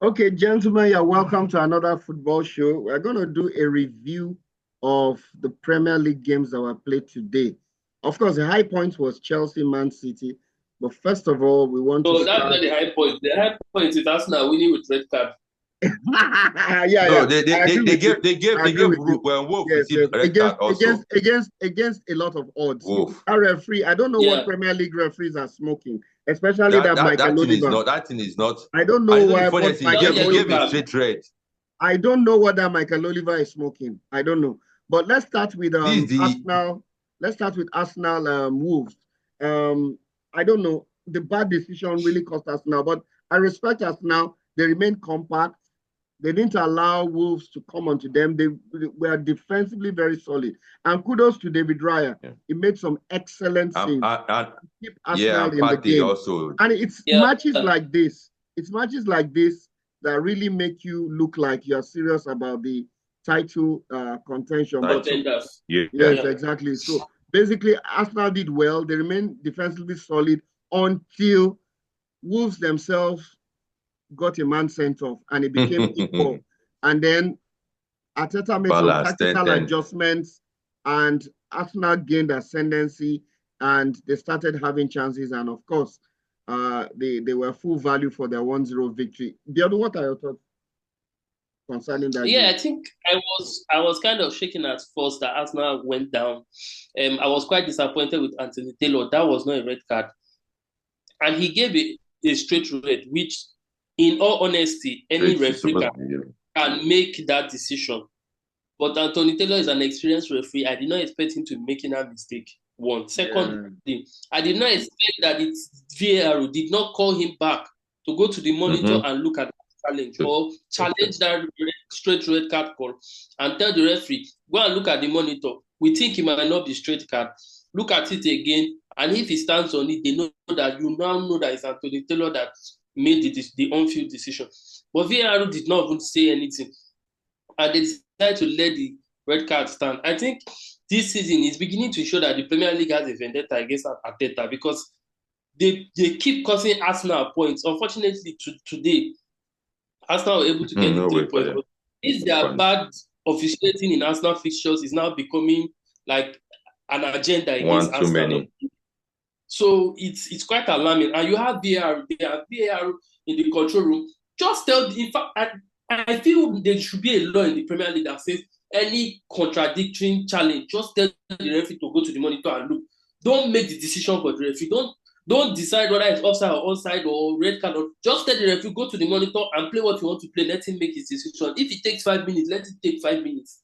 Okay, gentlemen, you're welcome to another football show. We're going to do a review of the Premier League games that were played today. Of course, the high point was Chelsea, Man City. But first of all, we want to No, that's start. not the high point. The high point is Arsenal winning with red card. Yeah, No, yeah, they I they, they, agree they with you. gave they gave I they agree gave with you. Wolf Yes, received yes. a red Against card against also. against against a lot of odds. Wolf. Our referee, I don't know what Yeah. Premier League referees are smoking, especially That that that Michael that thing is Oliver. not that thing is not. I don't I know know the why funny what thing, Just Michael he yellow gave a Oliver. card. straight red. I don't know what that Michael Oliver is smoking. I don't know. But let's start with This is the Arsenal. Let's start with Arsenal Wolves. Um, I don't know. The bad decision really cost Arsenal, but I respect Arsenal. They remain compact. They didn't allow Wolves to come onto them. They were defensively very solid. And kudos to David Raya. yeah. He made some excellent saves And to keep yeah, Arsenal and in the Partey game. also. And it's Yeah. matches like this. It's matches like this that really make you look like you're serious about the title contention. But Contenders. Yeah. yes, Yeah. exactly. So basically, Arsenal did well. They remained defensively solid until Wolves themselves got a man sent off and it became equal. And then Arteta made some Balance, 10, tactical 10. adjustments and Arsenal gained ascendancy and they started having chances. And of course, they were full value for their 1-0 victory. Biodu, what are your thoughts concerning that Yeah, game? I think I was kind of shaking at first that Arsenal went down. I was quite disappointed with Anthony Taylor. That was not a red card. And he gave a straight red, which in all honesty, any Straight referee supposed to be yellow. can make that decision. But Anthony Taylor is an experienced referee. I did not expect him to be making that mistake. One. Secondly, I did not expect that it's VAR did not call him back to go to the monitor and look at the challenge or challenge that straight red card call and tell the referee, go and look at the monitor. We think it might not be straight card. Look at it again. And if he stands on it, they know that you now know that it's Anthony Taylor that made the on-field decision. But VAR did not even say anything. And they decided to let the red card stand. I think this season is beginning to show that the Premier League has a vendetta against Arteta because they keep causing Arsenal points. Unfortunately, today, Arsenal were able to get the No 3 points. way. But this their bad officiating in Arsenal fixtures is now becoming like an agenda against One too Arsenal. many. So it's quite alarming. And you have VAR, they have VAR in the control room. Just tell, in fact, I feel there should be a law in the Premier League that says any contradictory challenge, just tell the referee to go to the monitor and look. Don't make the decision for the referee. Don't decide whether it's offside or onside or red card. Or just tell the referee, go to the monitor and play what you want to play. Let him make his decision. If it takes 5 minutes, let it take 5 minutes.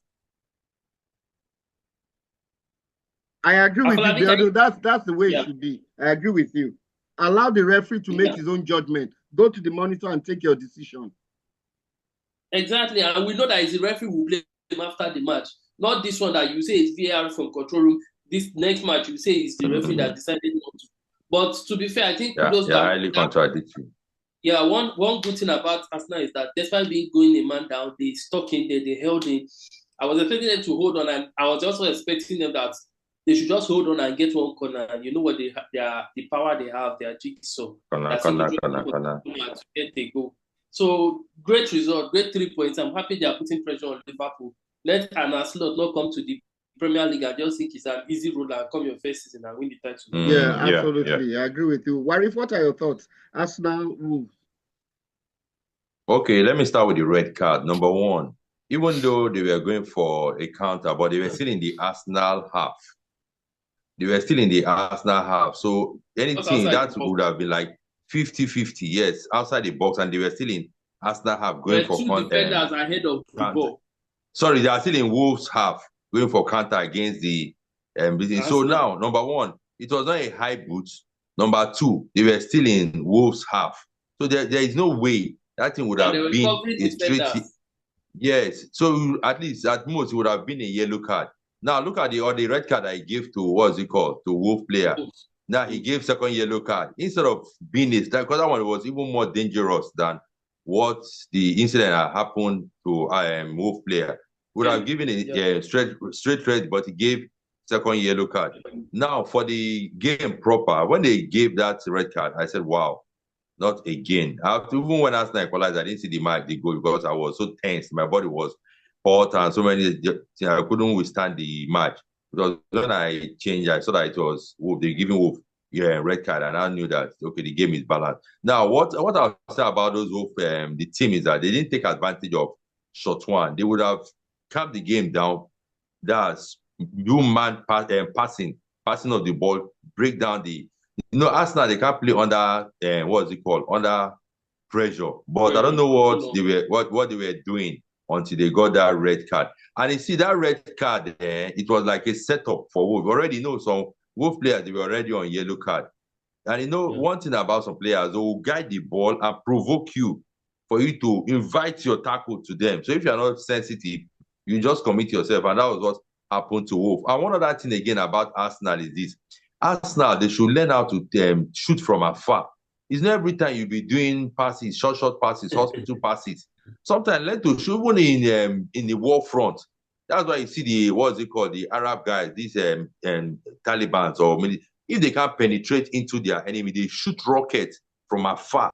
I agree with you, Biodu. That's the way it Yeah. should be. I agree with you. Allow the referee to make his own judgment. Go to the monitor and take your decision. Exactly, and we know that it's the referee who will blame him after the match. Not this one that you say is VAR from control room. This next match you say is the referee that decided not to. But to be fair, I think kudos Yeah, highly contradictory. Yeah, one good thing about Arsenal is that despite being going a man down, they stuck in there, they held in. I was expecting them to hold on, and I was also expecting them that they should just hold on and get one corner. And you know what they have, the power they have, their jigsaw. That's Corner. to get the goal. So great result, great 3 points. I'm happy they are putting pressure on Liverpool. Let an Slot not come to the Premier League and just think it's an easy road and come your first season and win the title. Yeah, absolutely. Yeah. I agree with you. Warif, what are your thoughts? Arsenal, Wolves. Okay, let me start with the red card. Number one, even though they were going for a counter, but they were still in the Arsenal half. So anything that would have been like 50-50, yes, outside the box, and they were still in Arsenal half going for two defenders ahead of the ball. Sorry, they are still in Wolves half going for counter against the business. So now, number one, it was not a high boot. Number two, they were still in Wolves half. So there is no way that thing would have been a straight. Yes. So at least at most it would have been a yellow card. Now look at the red card I gave to what's it called? To Wolf player. Now he gave second yellow card. Instead of being it, because that one was even more dangerous than what the incident that happened to Wolf player. Would have given a straight red, but he gave second yellow card. Now for the game proper, when they gave that red card, I said, wow. Not again. Even when Arsenal equalized, I didn't see the goal because I was so tense. My body was hot and so many. I couldn't withstand the match. Because when I changed, I saw that it was Wolf. They giving Wolf red card, and I knew that okay, the game is balanced. Now, what I'll say about those Wolf, the team is that they didn't take advantage of shot one. They would have capped the game down. That's human passing of the ball, break down the. Arsenal, they can't play under what's it called, under pressure. But I don't know what they were doing until they got that red card. And you see that red card, it was like a setup for Wolf. You already know some Wolf players, they were already on yellow card. And one thing about some players, they will guide the ball and provoke you for you to invite your tackle to them. So if you're not sensitive, you just commit yourself. And that was what happened to Wolf. And one other thing again about Arsenal is this. Arsenal, they should learn how to shoot from afar. It's not every time you be doing passes, short passes, hospital passes. Sometimes learn to shoot even in the war front. That's why you see the Arab guys, these Taliban or if they can't penetrate into their enemy, they shoot rockets from afar.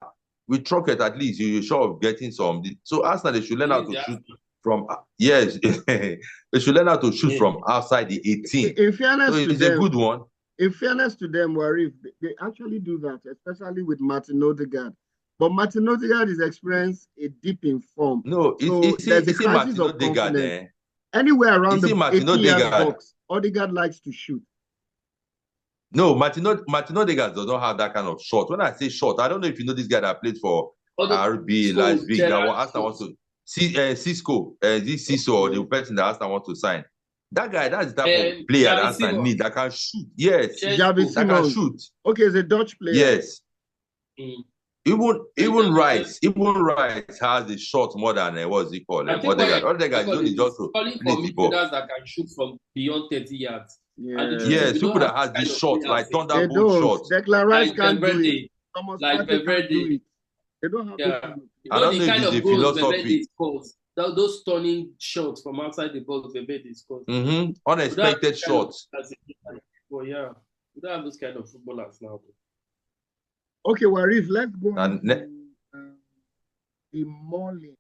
With rocket, at least you're sure of getting some. So Arsenal, they should learn how to shoot from they should learn how to shoot from outside the 18. In fairness, so it's a good one. In fairness to them, Warif, they actually do that, especially with Martin Odegaard. But Martin Odegaard is experienced a dip in form. No, there's a crisis of confidence. Anywhere around the 18-yard box, Odegaard likes to shoot. No, Martin Odegaard does not have that kind of shot. When I say shot, I don't know if you know this guy that played for RB last week. That Arsenal wants to Cisco, the person that Arsenal wants to sign. That guy, that's the type of player that Arsenal need that can shoot. Yes, that can shoot. Okay, it's a Dutch player. Yes. Even Rice has a shot more than what's he called? Odegaard is just to calling for midfielders that can shoot from beyond 30 yards. Yes, people that has this shot like thunderbolt shot. Declan Rice can't do it. Like Valverde. They don't have I don't know if it's a philosophy. Those stunning shots from outside the box, Valverde scores. Unexpected shots. Well, yeah, we don't have those kind of footballers now. Okay, Warif, let's go on to the mauling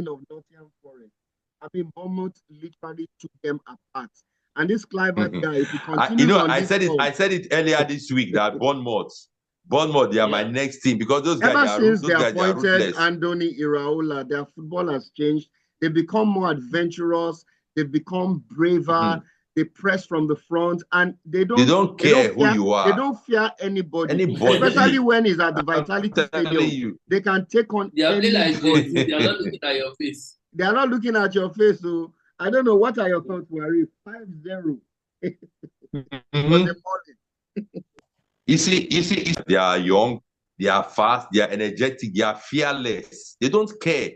of Nottingham Forest. I mean, Bournemouth literally took them apart. And this Kluivert guy, if he continues I said it earlier this week that Bournemouth, they are my next team because those guys they appointed Andoni Iraola, their football has changed. They've become more adventurous. They've become braver. They press from the front, and they don't care who you are. They don't fear anybody. Especially when it's at the Vitality Stadium. They can take on anybody. They are not looking at your face. They are not looking at your face. So I don't know. What are your thoughts, Warif? 5-0. You see, they are young, they are fast, they are energetic, they are fearless. They don't care.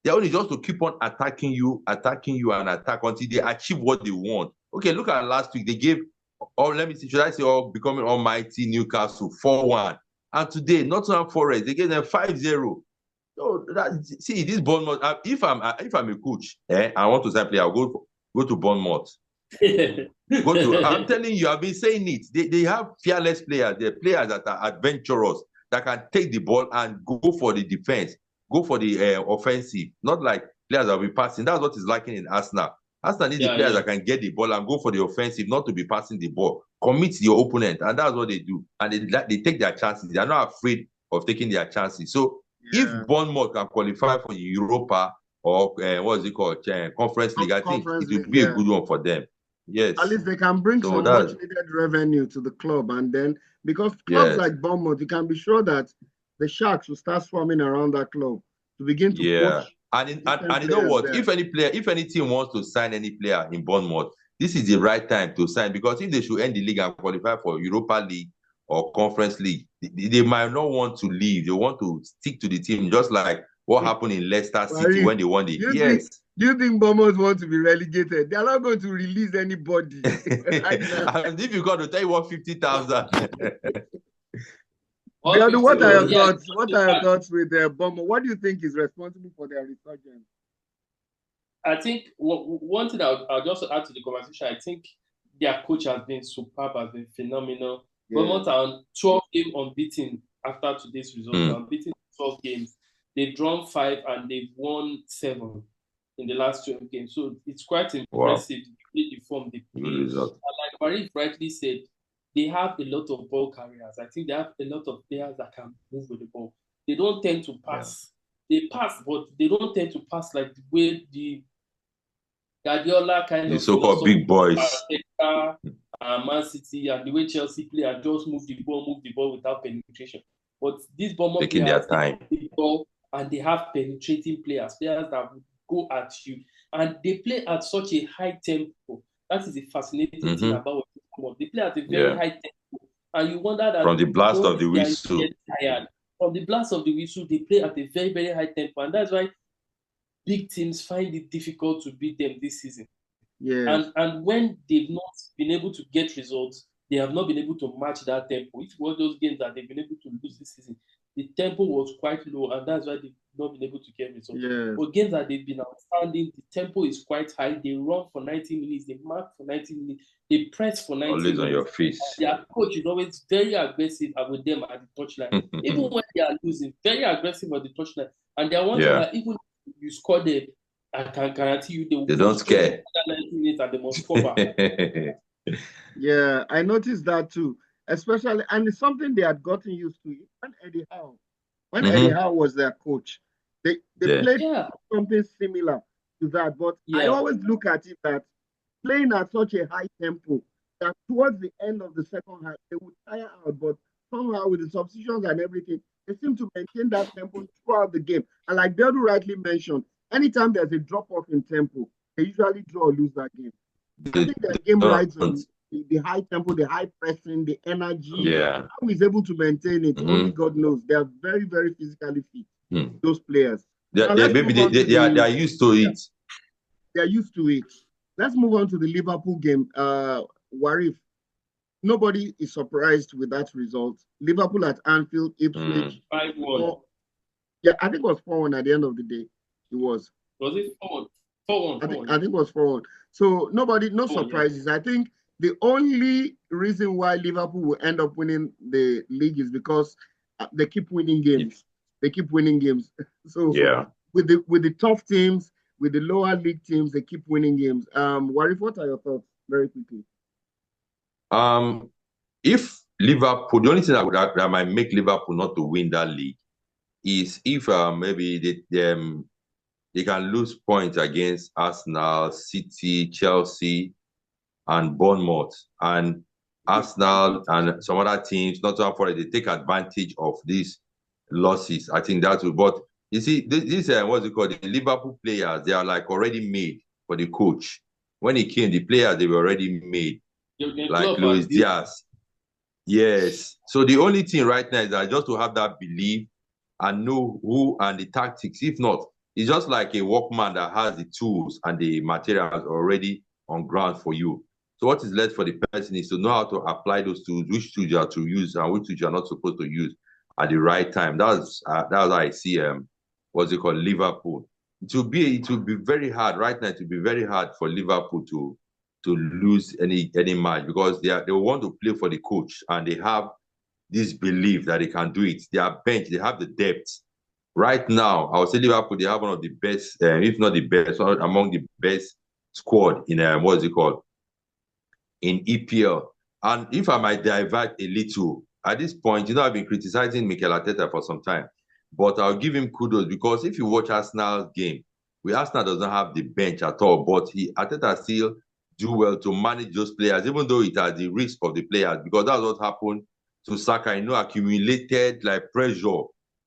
They're only just to keep on attacking you, and attack until they achieve what they want. Okay, look at last week. They gave, becoming almighty Newcastle 4-1. And today, Nottingham Forest, they gave them 5-0. So this Bournemouth, if I'm a coach, I want to sign player, I'll go to Bournemouth. I'm telling you, I've been saying it. They have fearless players. They're players that are adventurous, that can take the ball and go for the defense, go for the offensive. Not like players that will be passing. That's what is lacking in Arsenal. Arsenal needs the players that can get the ball and go for the offensive, not to be passing the ball. Commit your opponent, and that's what they do. And they take their chances. They are not afraid of taking their chances. So if Bournemouth can qualify for Europa or Conference League, I think it will be a good one for them. Yes. At least they can bring some much needed revenue to the club. And then, because clubs like Bournemouth, you can be sure that the Sharks will start swarming around that club to begin to poach. And you know what? There. If any team wants to sign any player in Bournemouth, this is the right time to sign, because if they should end the league and qualify for Europa League or Conference League, they might not want to leave. They want to stick to the team, just like what happened in Leicester City when they won the Do you think Bournemouth want to be relegated? They are not going to release anybody. And if you got to tell you what, 50,000. What are your thoughts? What are your thoughts with Bournemouth? What do you think is responsible for their resurgence? I think one thing I'll just add to the conversation. I think their coach has been superb, has been phenomenal. Bournemouth are on 12 games unbeaten after today's result. Unbeaten 12 games. They've drawn 5 and they've won 7 in the last 12 games. So it's quite impressive the form they play. And like Marif rightly said, they have a lot of ball carriers. I think they have a lot of players that can move with the ball. They don't tend to pass. Yeah. They pass, but they don't tend to pass like the way the Guardiola kind of so-called big boys, Man City, and the way Chelsea play and just move the ball without penetration. But these Bournemouth taking players, their time, the ball, and they have penetrating players that will go at you, and they play at such a high tempo. That is the fascinating thing about what they play at a very high tempo, and you wonder that from the blast of the whistle. From the blast of the whistle, they play at a very, very high tempo, and that's why big teams find it difficult to beat them this season. Yeah. And when they've not been able to get results, they have not been able to match that tempo. If it was those games that they've been able to lose this season, the tempo was quite low, and that's why they've not been able to get results. Yeah. But games that they've been outstanding, the tempo is quite high. They run for 90 minutes, they mark for 90 minutes, they press for 90 minutes. Always on your face. Their coach is always very aggressive with them at the touchline. Even when they are losing, very aggressive at the touchline. And they are ones that even if you score them, I can guarantee you they don't scare. 90 minutes and they must cover. Yeah, I noticed that too. Especially, and it's something they had gotten used to. When Eddie Howe was their coach, they played something similar to that. But I always look at it that playing at such a high tempo that towards the end of the second half they would tire out. But somehow with the substitutions and everything, they seem to maintain that tempo throughout the game. And like Beldu rightly mentioned, anytime there's a drop off in tempo, they usually draw or lose that game. I think the game rides on the high tempo, the high pressing, the energy. Yeah. How he's able to maintain it, only God knows. They are very, very physically fit, those players. They are used to it. They are used to it. Let's move on to the Liverpool game. Warif, nobody is surprised with that result. Liverpool at Anfield, Ipswich. 5-1. Yeah, I think it was 4-1 at the end of the day. It was. Was it 4-1? 4-1. I think it was 4-1. So no surprises. I think the only reason why Liverpool will end up winning the league is because they keep winning games. They keep winning games. So with the tough teams, with the lower league teams, they keep winning games. Warif, what are your thoughts very quickly? If Liverpool, the only thing that might make Liverpool not to win that league is if maybe they can lose points against Arsenal, City, Chelsea, and Bournemouth. And Arsenal and some other teams, not so far, they take advantage of these losses. I think that's what. But you see, this what's it called? The Liverpool players, they are like already made for the coach. When he came, the players, they were already made. Like Luis Diaz. Yes. So the only thing right now is that just to have that belief and know who and the tactics. If not, it's just like a workman that has the tools and the materials already on ground for you. So what is left for the person is to know how to apply those tools, which tools you are to use and which tools you are not supposed to use at the right time. That's how I see what's it called, Liverpool. It will be very hard right now. It will be very hard for Liverpool to lose any match because they want to play for the coach and they have this belief that they can do it. They are bench, they have the depth. Right now, I would say Liverpool, they have one of the best, if not the best, among the best squad in in EPL. And if I might divert a little, at this point, I've been criticizing Mikel Arteta for some time, but I'll give him kudos because if you watch Arsenal's game, Arsenal doesn't have the bench at all, but Arteta still do well to manage those players, even though it has the risk of the players, because that's what happened to Saka. Accumulated like pressure,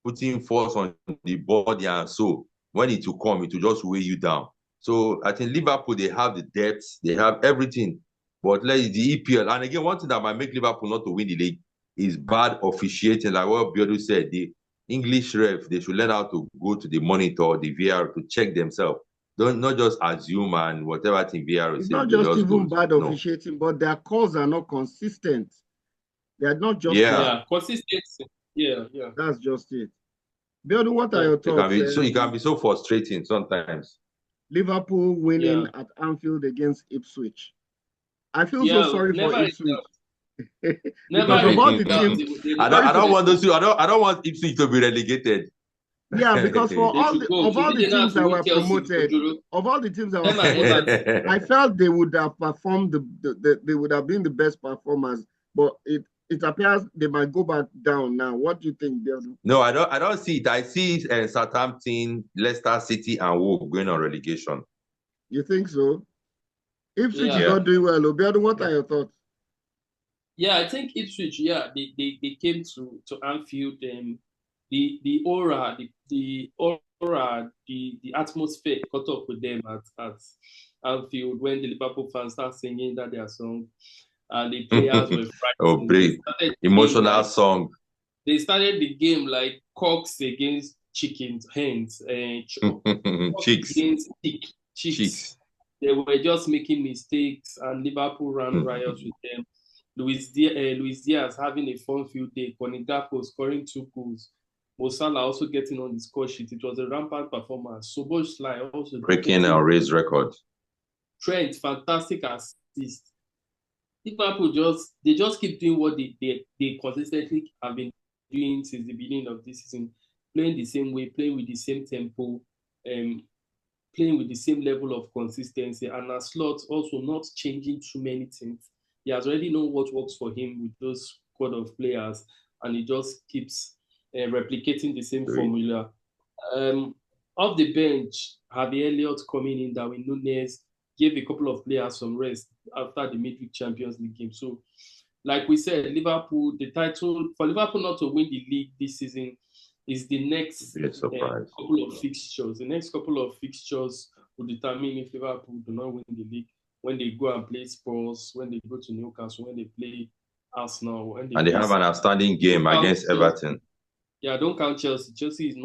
putting force on the body, and so when it will come, it will just weigh you down. So I think Liverpool, they have the depth, they have everything, but like the EPL, and again, one thing that might make Liverpool not to win the league is bad officiating. Like what Biodu said, the English ref, they should learn how to go to the monitor, the VAR, to check themselves. Don't not just assume and whatever thing VAR is. It's not just even bad officiating, but their calls are not consistent. They are not just consistency. Yeah. That's just it. Biodu, what are your thoughts? It can be so frustrating sometimes. Liverpool winning at Anfield against Ipswich. I feel so sorry for Ipswich. Never Because of all the again. teams, I don't want those two. I don't want Ipswich to be relegated. yeah, because for They all should the go. of all Should the they not teams that win were Chelsea, promoted, Ojoro? of all the teams that were Them and promoted, Everton. I felt they would have performed they would have been the best performers, but it appears they might go back down now. What do you think, Biodun? No, I don't see it. I see Southampton, Leicester City, and Wolves going on relegation. You think so? Ipswich is Yeah. not doing well. Biodun, what are your thoughts? Yeah, I think Ipswich, yeah, they came to Anfield. The aura, the aura, the atmosphere caught up with them at Anfield when the Liverpool fans start singing their song, and the players were Oh, frightened. big emotional song. They started the game like cocks against chickens, hens, and Chicks. against chicks. They were just making mistakes, and Liverpool ran riot with them. Luis Diaz having a fun field day. Connie Gakpo scoring 2 goals. Mo Salah also getting on the score sheet. It was a rampant performance. Szoboszlai also breaking our race record. Trent, fantastic assist. Liverpool just keep doing what they consistently have been doing since the beginning of this season, playing the same way, playing with the same tempo, playing with the same level of consistency. And as Slot also not changing too many things. He has already known what works for him with those squad of players, and he just keeps replicating the same formula. Off the bench, Harvey Elliott coming in, Darwin Núñez gave a couple of players some rest after the midweek Champions League game. So, like we said, Liverpool, the title, for Liverpool not to win the league this season is the next couple of fixtures. The next couple of fixtures will determine if Liverpool do not win the league. When they go and play Spurs, when they go to Newcastle, when they play Arsenal. And they have an outstanding game against Everton. Yeah, don't count Chelsea. Chelsea is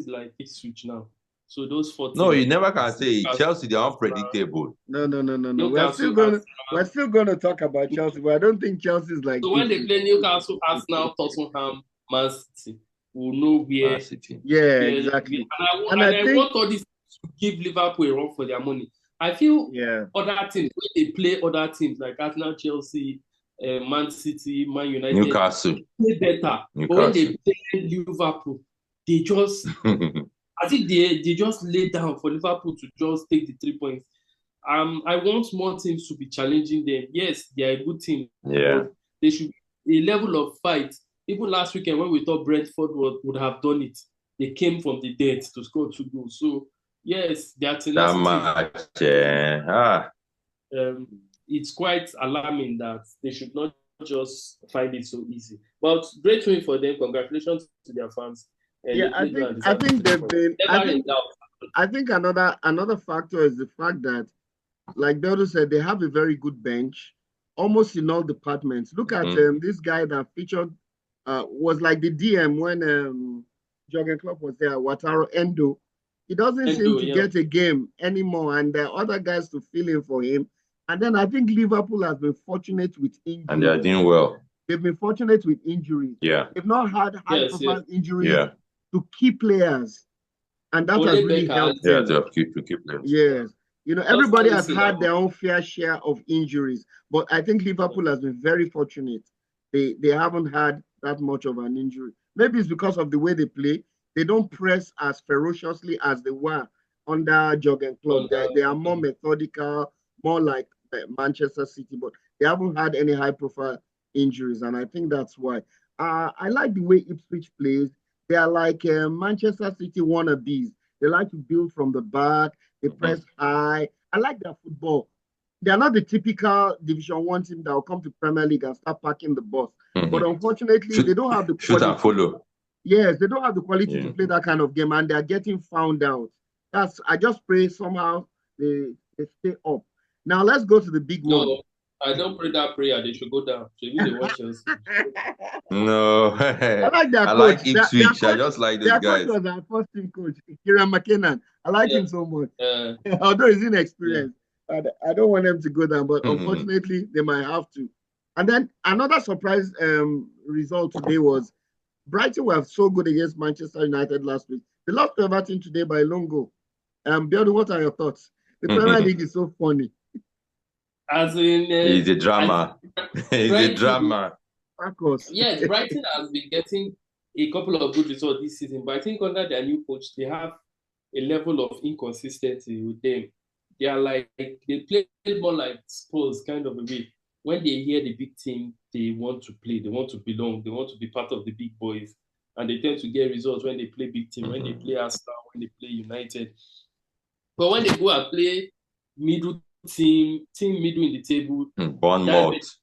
like Ipswich now. So those 14. No, you never can say Chelsea, they're unpredictable. No. We're still gonna talk about Chelsea, but I don't think Chelsea is like. So when they play Newcastle, Arsenal, Tottenham, Man City, we'll know where. Yeah, exactly. And I want all this to give Liverpool a run for their money. I feel other teams, when they play other teams like Arsenal, Chelsea, Man City, Man United, Newcastle, play better. But when they play Liverpool, they just, I think they just lay down for Liverpool to just take the 3 points. I want more teams to be challenging them. Yes, they are a good team. Yeah. They should be a level of fight. Even last weekend when we thought Brentford would have done it, they came from the dead to score 2 goals. So, yes, their tenacity. It's quite alarming that they should not just find it so easy. But great win for them. Congratulations to their fans. And I think they've been. I think another factor is the fact that, like Biodun said, they have a very good bench, almost in all departments. Look at this guy that featured was like the DM when Jurgen Klopp was there, Wataru Endo. He doesn't seem to get a game anymore, and there are other guys to fill in for him. And then I think Liverpool has been fortunate with injuries. And they are doing well. They've been fortunate with injuries. Yeah. They've not had high-profile injuries to key players. And that has really helped them. To keep players. Yes. You know, everybody has had their own fair share of injuries. But I think Liverpool has been very fortunate. They haven't had that much of an injury. Maybe it's because of the way they play. They don't press as ferociously as they were under Jurgen Klopp. They are more methodical, more like Manchester City, but they haven't had any high-profile injuries, and I think that's why. I like the way Ipswich plays. They are like Manchester City wannabes. They like to build from the back. They press high. I like their football. They are not the typical Division 1 team that will come to Premier League and start packing the bus. But unfortunately, they don't have the quality. Shoot and follow. Yes, they don't have the quality to play that kind of game, and they are getting found out. I just pray somehow they stay up. Now let's go to the big one. No, I don't pray that prayer. They should go down. They watch us. No, I like their coach. I like Ipswich. I just like these guys. Their coach was our first team coach, Kieran McKinnon. I like him so much. Although he's inexperienced, I don't want them to go down, but unfortunately, they might have to. And then another surprise result today was Brighton were so good against Manchester United last week. They lost to Everton today by a long goal. Biodun, what are your thoughts? The Premier League is so funny. As in, It's a drama. It's a Brighton, drama. Of course. yes, Brighton has been getting a couple of good results this season, but I think under their new coach, they have a level of inconsistency with them. They are like, they play more like Spurs kind of a way. When they hear the big team, they want to play, they want to belong, they want to be part of the big boys. And they tend to get results when they play big team, when they play Arsenal, when they play United. But when they go and play middle team middle in the table, Bournemouth.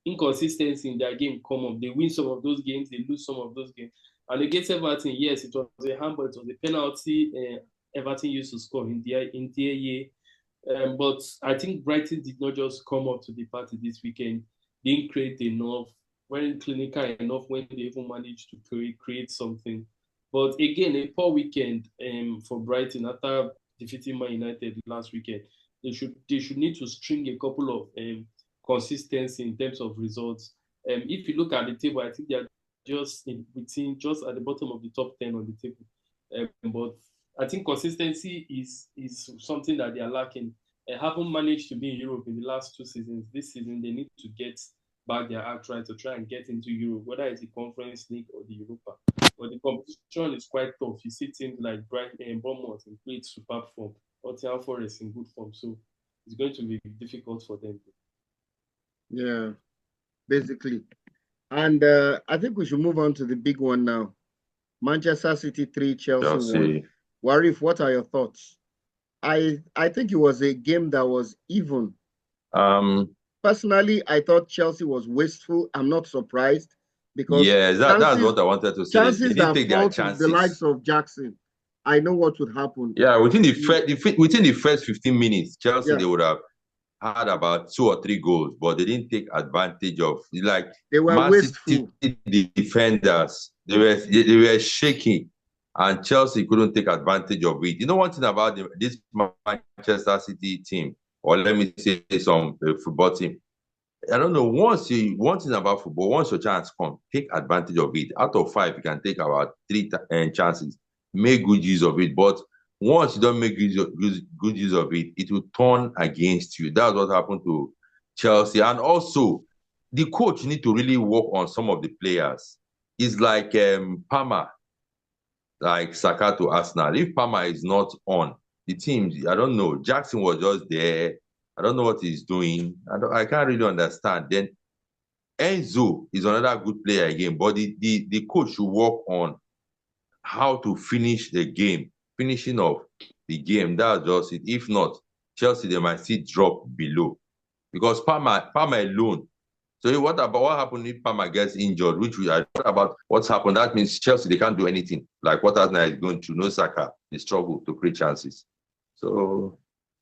Inconsistency in their game come up. They win some of those games, they lose some of those games. And against Everton, yes, it was a handball, it was a penalty Everton used to score in their year. But I think Brighton did not just come up to the party this weekend. They didn't create enough, weren't clinical enough when they even managed to create something. But again, a poor weekend for Brighton after defeating Man United last weekend. They should need to string a couple of consistency in terms of results. If you look at the table, I think they are just at the bottom of the top 10 on the table. But I think consistency is something that they are lacking. They haven't managed to be in Europe in the last 2 seasons. This season, they need to get back their act right to try and get into Europe, whether it's the Conference League or the Europa. But the competition is quite tough. You see teams like Brighton and Bournemouth in great superb form, Nottingham Forest in good form. So it's going to be difficult for them. Yeah, basically. And I think we should move on to the big one now. Manchester City 3, Chelsea 1. Warif, what are your thoughts? I think it was a game that was even. Personally, I thought Chelsea was wasteful. I'm not surprised because that's what I wanted to say. Chances that take their chances. The likes of Jackson, I know what would happen. Yeah, within the first 15 minutes, Chelsea they would have had about 2 or 3 goals, but they didn't take advantage of. Like they were wasteful. The defenders, they were shaking, and Chelsea couldn't take advantage of it. You know one thing about this Manchester City team, or let me say some football team. I don't know. One thing about football, once your chance comes, take advantage of it. Out of 5, you can take about 3 chances. Make good use of it. But once you don't make good use of it, it will turn against you. That's what happened to Chelsea. And also, the coach need to really work on some of the players. It's like Palmer, like Saka to Arsenal. If Palmer is not on, the team, I don't know. Jackson was just there. I don't know what he's doing. I can't really understand. Then Enzo is another good player again, but the coach should work on how to finish the game, finishing off the game. That's just it. If not, Chelsea, they might still drop below because Palmer alone. So what happened if Palmer gets injured? What about what's happened? That means Chelsea, they can't do anything. Like what Arsenal is going through, no Saka, they struggle to create chances. So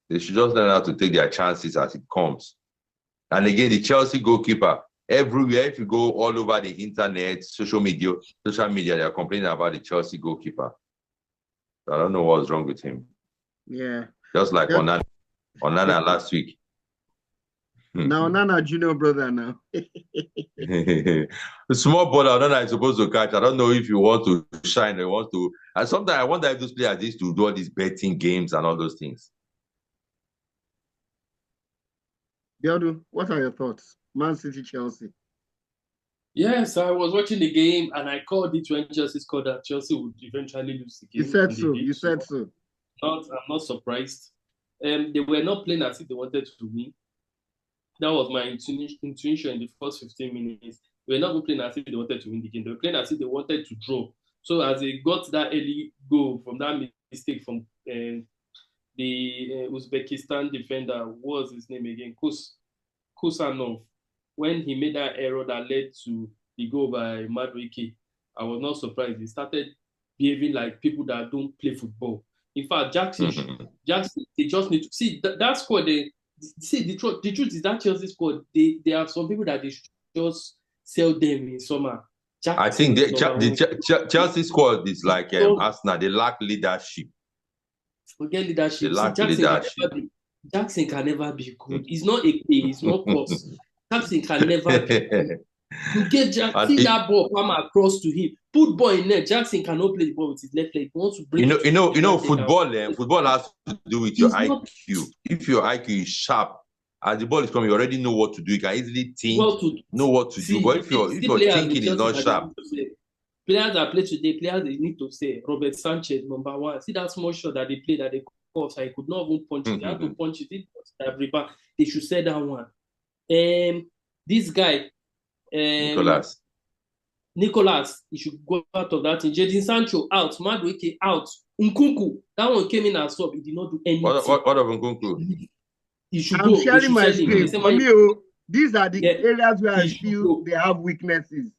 they should just learn how to take their chances as it comes. And again, the Chelsea goalkeeper, everywhere, if you go all over the internet, social media, they are complaining about the Chelsea goalkeeper. I don't know what's wrong with him. Yeah. Just like Onana last week. Now Onana junior brother now. The small ball Onana is supposed to catch. I don't know if you want to shine or you want to. And sometimes I wonder if those players used to do all these betting games and all those things. Biodu, what are your thoughts? Man City, Chelsea. Yes, I was watching the game and I called it when Chelsea scored that Chelsea would eventually lose the game. You said so. I'm not surprised. They were not playing as if they wanted to win. That was my intuition in the first 15 minutes. They were not playing as if they wanted to win the game. They were playing as if they wanted to draw. So as they got that early goal from that mistake from the Uzbekistan defender, what was his name again? Kusanov. When he made that error that led to the goal by Madueke, I was not surprised. He started behaving like people that don't play football. In fact, Jackson, they just need to see that squad. The truth is that Chelsea squad. They have some people that they should just sell them in summer. Jackson, I think the Chelsea squad is like Arsenal. They lack leadership. Forget leadership. Jackson can never be good. He's not AK. He's not Cross. Jackson can never be good. You get Jackson that ball come across to him. Put ball in there. Jackson cannot play the ball with his left leg. He wants to bring football has to do with your IQ. If your IQ is sharp, as the ball is coming, you already know what to do. You can easily think, know what to do. But if your thinking is not sharp, players that play today, players they need to say Robert Sanchez number one. See that small shot that they played that they caught, so he could not even punch it. They had to punch it. They should say that one. This guy, Nicolas, he should go out of that thing. Jadon Sancho out, Madueke out, Nkunku, that one came in as sub. He did not do anything. What of Nkunku? I'm sharing my screen. For me, these are the areas where I feel they have weaknesses.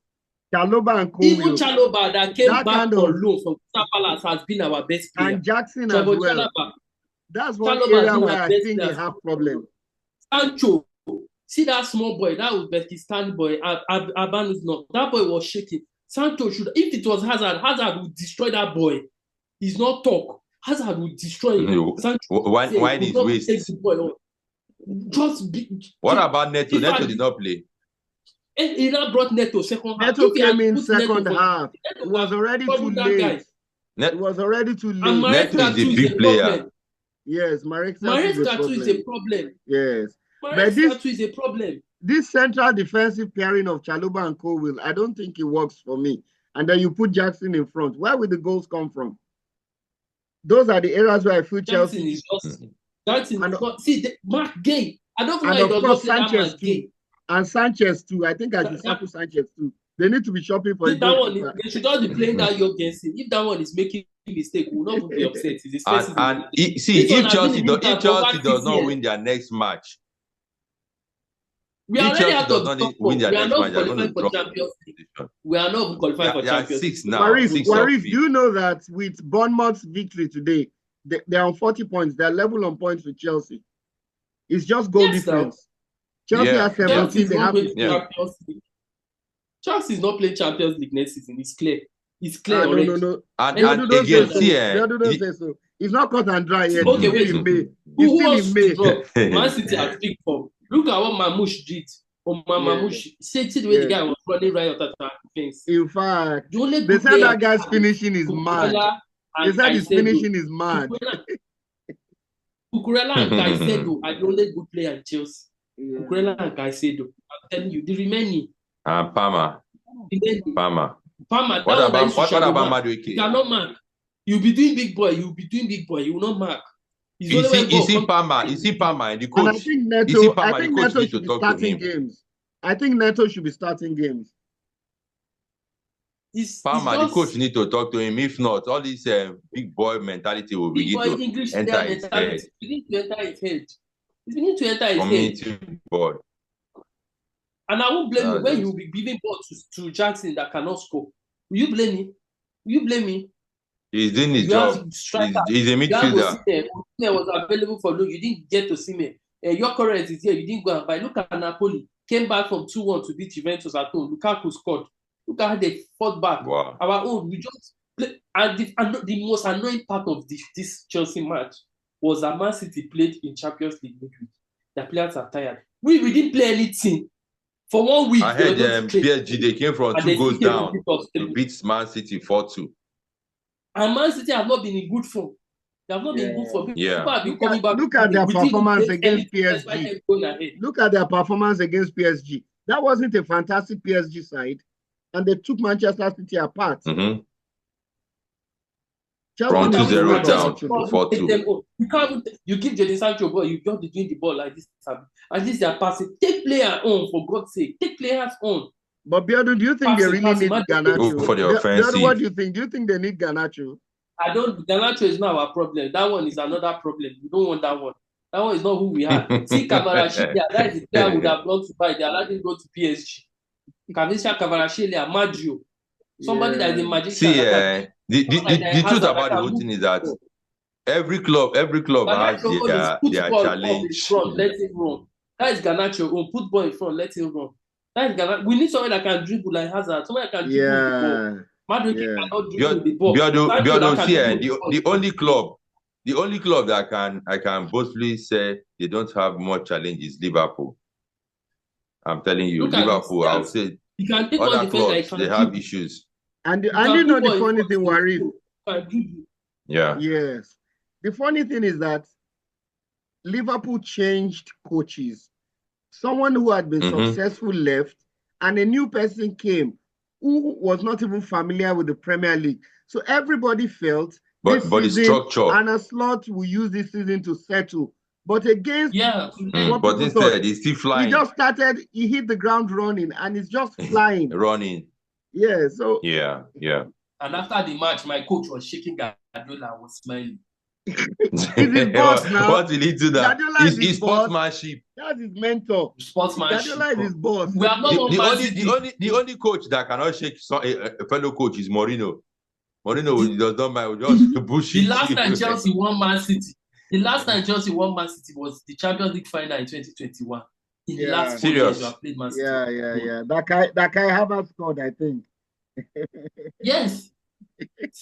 Chalobah and Cole. Even Chalobah that came back on loan from Crystal Palace has been our best player. And Jackson as well. Chalobah. That's one area where I think they have problems. Sancho, see that small boy, that Uzbekistan boy, Abanus not. That boy was shaking. Sancho should, if it was Hazard would destroy that boy. He's not talk. Hazard would destroy him. Why his waist? What about Neto? Neto did not play. He now brought Neto second half. Neto came in second half. It was already too late. It was already too late. Neto is a big player. Yes, Maresca is a problem. Yes. Maresca is a problem. This central defensive pairing of Chalobah and Colwill, I don't think it works for me. And then you put Jackson in front. Where will the goals come from? Those are the areas where I feel Chelsea is just. Jackson is not. See, Mark Gay. I don't know why he does not play that Mark Gay. And Sanchez too. I think I should sample Sanchez too. They need to be shopping for that one. They should not be playing that Jorgensen. If that one is making a mistake, we will not be upset. If Chelsea does not win their next match, we are already out of the top. We are not qualified for Champions League. We are not qualified for Champions League. Warif, do you know that with Bournemouth's victory today, they are on 40 points. They are level on points with Chelsea. It's just goal difference. Chelsea has 17. They have Champions League. Chelsea is not playing Champions League next season. It's clear. It's clear already. No. And again, don't say so. It's not cut and dry yet. Okay, wait. Who wants to drop? Man City has big form. Look at what Mamouche did. Mamouche, see the way the guy was running right out of that defense. In fact, they said that guy's finishing is mad. They said his finishing is mad. Cucurella and Caicedo are the only good player in Chelsea. Cucurella and Caicedo. I'm telling you, the remaining. Palmer. What about Madueke? You cannot mark. You'll be doing big boy. You will not mark. Is he Palmer? And the coach? And I think Neto should be starting games. I think Neto should be starting games. Palmer, the coach need to talk to him. If not, all this big boy mentality will begin to enter his head. It's beginning to enter his head. Board. And I won't blame you when you will be giving ball to Jackson that cannot score. Will you blame me? He's doing his job. He's a midfielder. Was available for look. You didn't get to see me. Your current is here. You didn't go and buy. Look at Napoli. Came back from 2-1 to beat Juventus at home. Lukaku scored. Look at how they fought back. Wow. Our own. We just play. And the most annoying part of this Chelsea match was that Man City played in Champions League midweek. The players are tired. We didn't play anything. For 1 week. I heard PSG, they came from 2 goals down to beat Man City 4-2. And Man City have not been in good form. They have not been in good form. People have been coming back. Look at their performance against PSG. Look at their performance against PSG. That wasn't a fantastic PSG side. And they took Manchester City apart. Mm-hmm. From 2-0 down to 4-2. You give Jadon Sancho ball, you just be doing the ball like this. And this they are passing. Take players on, for God's sake. Take players on. But Biodo, do you think they really need Garnacho? For the offensive. Biodo, what do you think? Do you think they need Garnacho? Garnacho is not our problem. That one is another problem. We don't want that one. That one is not who we are. See Kvaratskhelia, that is the player who would have gone to buy. They allowed him to go to PSG. Kavinsha Kvaratskhelia, Maggio. Somebody that is a magician. See, the truth about the whole thing is that every club has their challenge. Let him run. That is Garnacho. Put ball in front, let him run. We need someone that can dribble like Hazard. Someone that can dribble the ball. Madueke cannot dribble the ball. The only club that I can boastfully say they don't have more challenge is Liverpool. I'm telling you, Liverpool. I'll say other clubs they have issues. And you know the funny thing, Warif. Yeah. Yes. The funny thing is that Liverpool changed coaches someone who had been successful left, and a new person came who was not even familiar with the Premier League. So everybody felt but the structure. Arne Slot will use this season to settle. But against but instead he's still flying. He just started, he hit the ground running, and he's just flying. Running. Yeah, so yeah. And after the match, my coach was shaking Guardiola and was smiling. He's his boss now. What will he do that? His sportsmanship. That's his mentor. Sportsmanship. Guardiola is his boss. We have not the only coach that cannot shake a fellow coach is Mourinho. Mourinho does not mind, just bullshit. The last time Chelsea won Man City. The last time Chelsea won Man City was the Champions League final in 2021. In the last 4 years, you have played Man City. Yeah. That Kai Havertz scored, I think. Yes.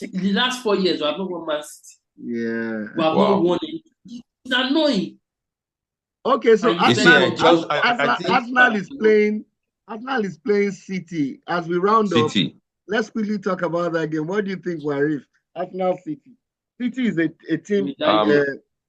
In the last 4 years, we have not won Man City. Yeah. We have not won it. It's annoying. Okay, so Arsenal is playing City. As we round up, let's quickly talk about that game. What do you think, Warif? Arsenal City. City is a team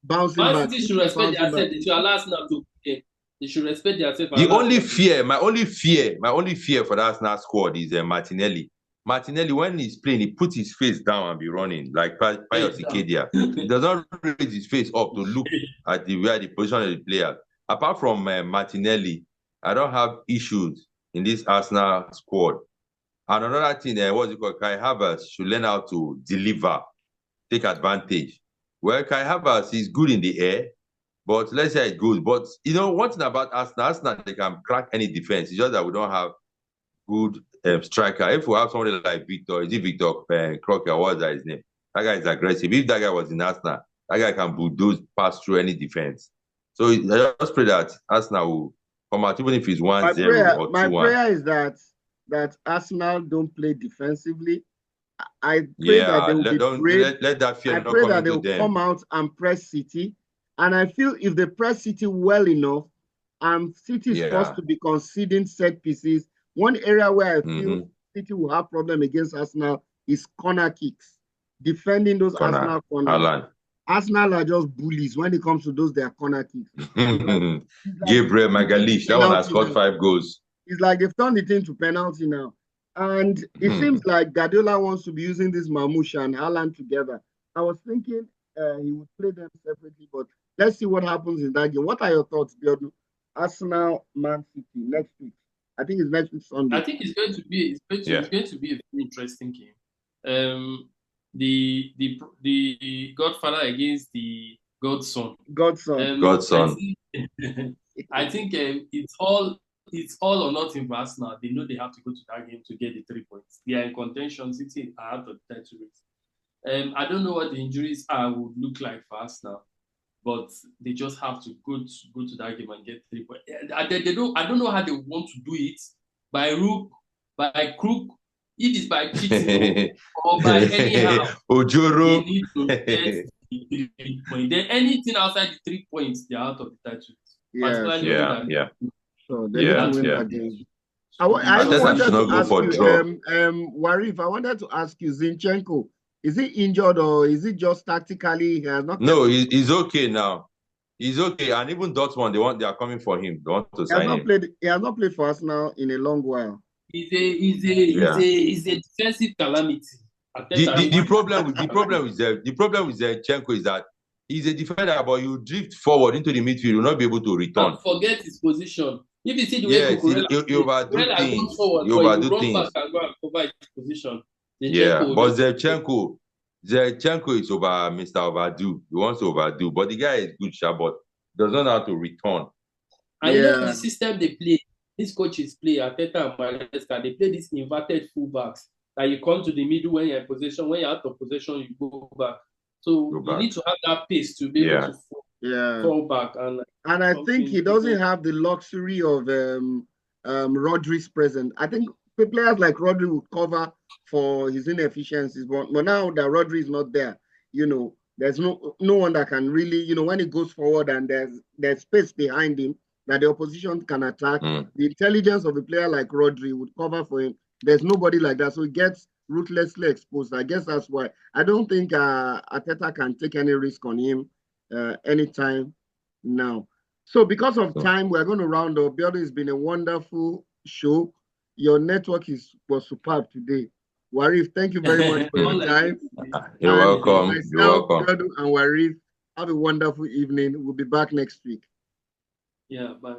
bouncing back. City should respect themselves. They should allow Arsenal to play. They should respect themselves. My only fear for the Arsenal squad is Martinelli. Martinelli, when he's playing, he puts his face down and be running like Pius Ikedia. He does not raise his face up to look at where the position of the player. Apart from Martinelli, I don't have issues in this Arsenal squad. And another thing, Kai Havertz should learn how to deliver, take advantage. Well, Kai Havertz is good in the air, but let's say it's good. But one thing about Arsenal, they can crack any defense. It's just that we don't have good striker. If we have somebody like Victor, is it Victor Crocker? What's that his name? That guy is aggressive. If that guy was in Arsenal, that guy can bulldoze pass through any defense. So I just pray that Arsenal will come out, even if it's 1-0 or 2-1. My prayer is that Arsenal don't play defensively. I pray that they will be brave. Let that fear not come into them. I pray that they will come out and press City. And I feel if they press City well enough, City is forced to be conceding set pieces. One area where I feel City will have problem against Arsenal is corner kicks. Defending those Arsenal corners. Arsenal are just bullies when it comes to their corner kicks. Gabriel Magalhaes, that one has scored 5 goals. It's like they've turned it into penalty now. And it seems like Guardiola wants to be using this Marmoush and Haaland together. I was thinking he would play them separately, but let's see what happens in that game. What are your thoughts, Biodu? Arsenal, Man City, next week. I think it's next week Sunday. I think it's going to be a very interesting game. The Godfather against the Godson. Godson. I think it's all or nothing for Arsenal. They know they have to go to that game to get the 3 points. They are in contention. City are out of the title race. I don't know what the injuries would look like for Arsenal, but they just have to go to that game and get 3 points. I don't know how they want to do it, by hook, by crook, if it's by cheating or by anyhow. Ojoro. They need to get the 3 points. Then anything outside the 3 points, they're out of the title. So they need to win that game. I wanted to ask you, Warif, I wanted to ask you, Zinchenko, is he injured or is it just tactically he has not? No, he's okay now. He's okay, and even Dortmund, they are coming for him. They want to sign him. He has not played for Arsenal in a long while. He's a defensive calamity. The problem with Zinchenko is that he's a defender, but you drift forward into the midfield, you'll not be able to return. And forget his position. If you see the way Cucurella goes forward, you overdo things. Back and go and cover his position. But Zinchenko is over Mr. Overdo. He wants to overdo, but the guy is good shot, but does not know how to return. And you know the system they play. These coaches play, Arteta and Maresca, they play these inverted fullbacks. That you come to the middle when you're in possession. When you're out of possession, you go back. So you need to have that pace to be able to fall back. And I think he doesn't have the luxury of Rodri's presence. I think players like Rodri would cover for his inefficiencies, but now that Rodri is not there, there's no one that can really, when he goes forward and there's space behind him that the opposition can attack. The intelligence of a player like Rodri would cover for him. There's nobody like that, so he gets ruthlessly exposed. I guess that's why I don't think Arteta can take any risk on him anytime now. So because of time, we're going to round up. Biodun, it's been a wonderful show. Your network was superb today. Warif, thank you very much for your time. You're welcome. You're welcome. Biodun and Warif, have a wonderful evening. We'll be back next week. Yeah, bye.